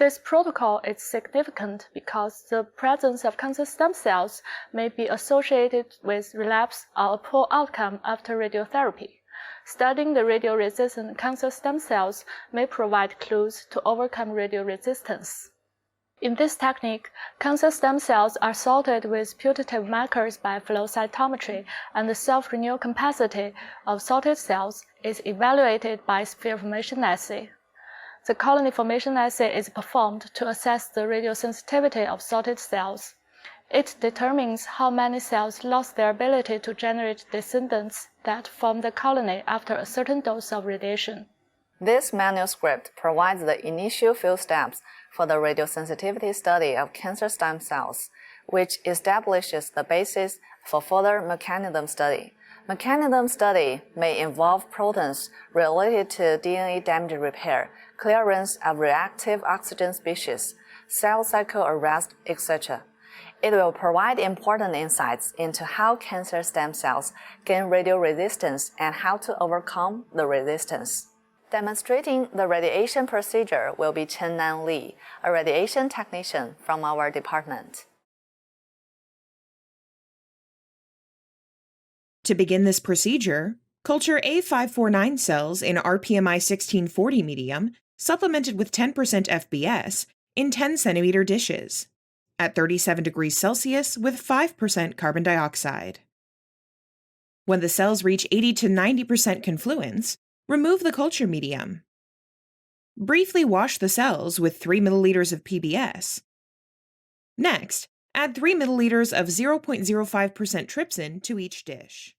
This protocol is significant because the presence of cancer stem cells may be associated with relapse or a poor outcome after radiotherapy. Studying the radioresistant cancer stem cells may provide clues to overcome radioresistance. In this technique, cancer stem cells are sorted with putative markers by flow cytometry, and the self-renewal capacity of sorted cells is evaluated by sphere formation assay. The colony formation assay is performed to assess the radiosensitivity of sorted cells. It determines how many cells lost their ability to generate descendants that form the colony after a certain dose of radiation. This manuscript provides the initial few steps for the radiosensitivity study of cancer stem cells, which establishes the basis for further mechanism study. Mechanism study may involve protons related to DNA damage repair, clearance of reactive oxygen species, cell cycle arrest, etc. It will provide important insights into how cancer stem cells gain radioresistance and how to overcome the resistance. Demonstrating the radiation procedure will be Chen-Nan Li, a radiation technician from our department. To begin this procedure, culture A549 cells in rPMI 1640 medium, supplemented with 10% FBS, in 10 centimeter dishes, at 37 degrees Celsius with 5% carbon dioxide. When the cells reach 80 to 90% confluence, remove the culture medium. Briefly wash the cells with 3 milliliters of PBS. Next, add 3 milliliters of 0.05% trypsin to each dish.